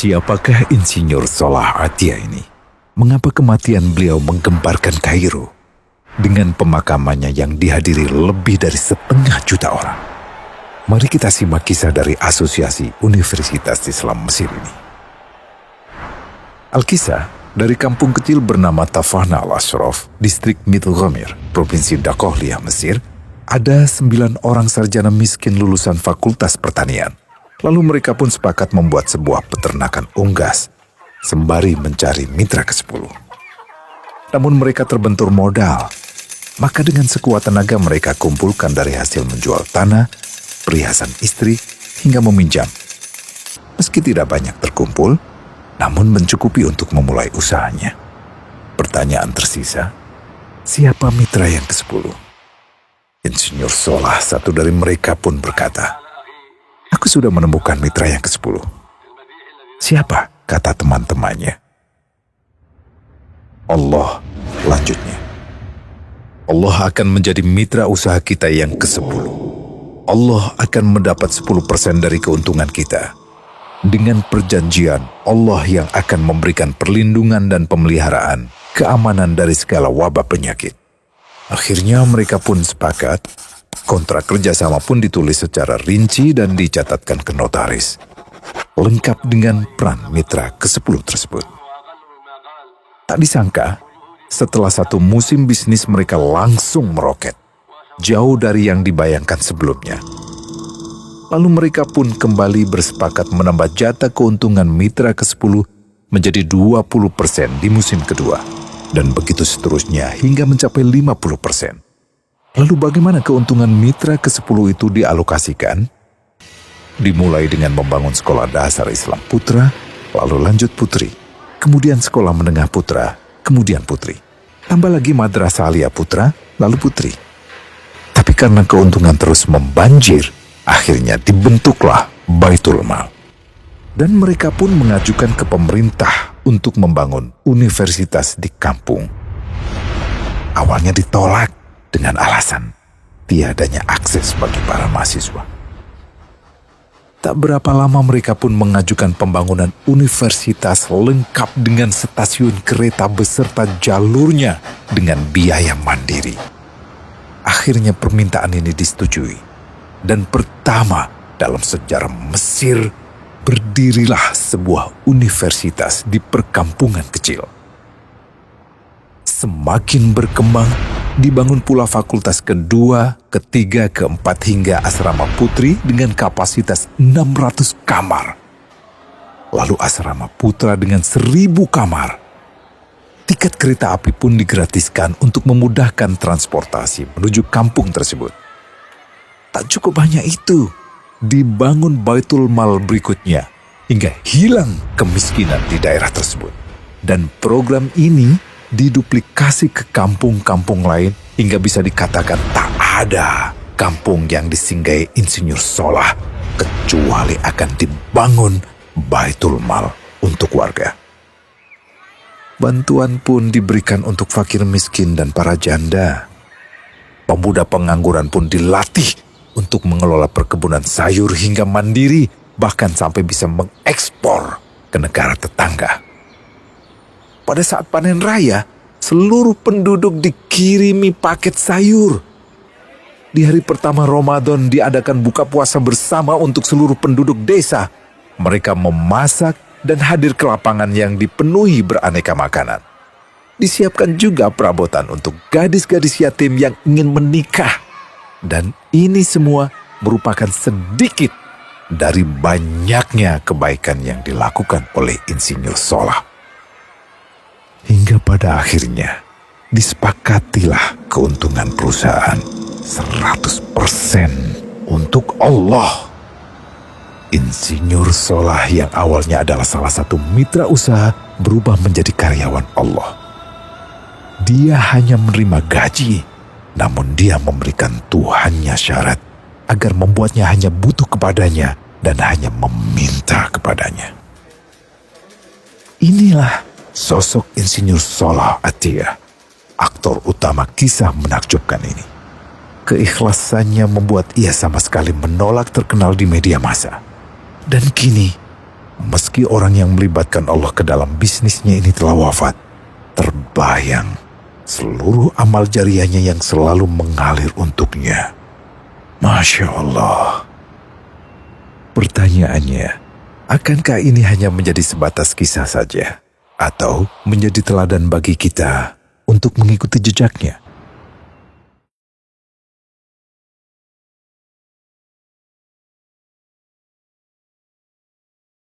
Siapakah Insinyur Salah Atia ini? Mengapa kematian beliau menggemparkan Kairo dengan pemakamannya yang dihadiri lebih dari 1,5 juta orang? Mari kita simak kisah dari Asosiasi Universitas Islam Mesir ini. Al-Kisah dari kampung kecil bernama Tafahna al-Ashraf, distrik Middle Ghamir, Provinsi Dakohlia, Mesir, ada 9 orang sarjana miskin lulusan Fakultas Pertanian. Lalu mereka pun sepakat membuat sebuah peternakan unggas, sembari mencari mitra ke-10. Namun mereka terbentur modal, maka dengan sekuat tenaga mereka kumpulkan dari hasil menjual tanah, perhiasan istri, hingga meminjam. Meski tidak banyak terkumpul, namun mencukupi untuk memulai usahanya. Pertanyaan tersisa, siapa mitra yang ke-10? Insinyur Salah, satu dari mereka pun berkata, "Aku sudah menemukan mitra yang ke-10. Siapa?" kata teman-temannya. "Allah," lanjutnya. "Allah akan menjadi mitra usaha kita yang ke-10. Allah akan mendapat 10% dari keuntungan kita. Dengan perjanjian, Allah yang akan memberikan perlindungan dan pemeliharaan, keamanan dari segala wabah penyakit." Akhirnya mereka pun sepakat. Kontrak kerjasama pun ditulis secara rinci dan dicatatkan ke notaris, lengkap dengan peran mitra ke-10 tersebut. Tak disangka, setelah 1 musim bisnis mereka langsung meroket, jauh dari yang dibayangkan sebelumnya. Lalu mereka pun kembali bersepakat menambah jatah keuntungan mitra ke-10 menjadi 20% di musim kedua, dan begitu seterusnya hingga mencapai 50%. Lalu bagaimana keuntungan mitra ke-10 itu dialokasikan? Dimulai dengan membangun sekolah dasar Islam putra, lalu lanjut putri, kemudian sekolah menengah putra, kemudian putri. Tambah lagi madrasah aliyah putra, lalu putri. Tapi karena keuntungan terus membanjir, akhirnya dibentuklah Baitul Mal. Dan mereka pun mengajukan ke pemerintah untuk membangun universitas di kampung. Awalnya ditolak dengan alasan tiadanya akses bagi para mahasiswa. Tak berapa lama mereka pun mengajukan pembangunan universitas lengkap dengan stasiun kereta beserta jalurnya dengan biaya mandiri. Akhirnya permintaan ini disetujui, dan pertama dalam sejarah Mesir berdirilah sebuah universitas di perkampungan kecil. Semakin berkembang, dibangun pula fakultas kedua, ketiga, keempat hingga asrama putri dengan kapasitas 600 kamar. Lalu asrama putra dengan 1.000 kamar. Tiket kereta api pun digratiskan untuk memudahkan transportasi menuju kampung tersebut. Tak cukup hanya itu, dibangun Baitul Mal berikutnya hingga hilang kemiskinan di daerah tersebut. Dan program ini diduplikasi ke kampung-kampung lain hingga bisa dikatakan tak ada kampung yang disinggahi Insinyur Salah kecuali akan dibangun Baitul Mal untuk warga. Bantuan pun diberikan untuk fakir miskin dan para janda. Pemuda pengangguran pun dilatih untuk mengelola perkebunan sayur hingga mandiri, bahkan sampai bisa mengekspor ke negara tetangga. Pada saat panen raya, seluruh penduduk dikirimi paket sayur. Di hari pertama Ramadan diadakan buka puasa bersama untuk seluruh penduduk desa. Mereka memasak dan hadir ke lapangan yang dipenuhi beraneka makanan. Disiapkan juga perabotan untuk gadis-gadis yatim yang ingin menikah. Dan ini semua merupakan sedikit dari banyaknya kebaikan yang dilakukan oleh Insinyur Salah. Hingga pada akhirnya disepakatilah keuntungan perusahaan 100% untuk Allah. Insinyur Salah yang awalnya adalah salah satu mitra usaha berubah menjadi karyawan Allah. Dia hanya menerima gaji, namun dia memberikan Tuhannya syarat agar membuatnya hanya butuh kepadanya dan hanya meminta kepadanya. Inilah sosok Insinyur Salah Atia, aktor utama kisah menakjubkan ini. Keikhlasannya membuat ia sama sekali menolak terkenal di media massa. Dan kini, meski orang yang melibatkan Allah ke dalam bisnisnya ini telah wafat, terbayang seluruh amal jariahnya yang selalu mengalir untuknya. Masya Allah. Pertanyaannya, akankah ini hanya menjadi sebatas kisah saja? Atau menjadi teladan bagi kita untuk mengikuti jejaknya?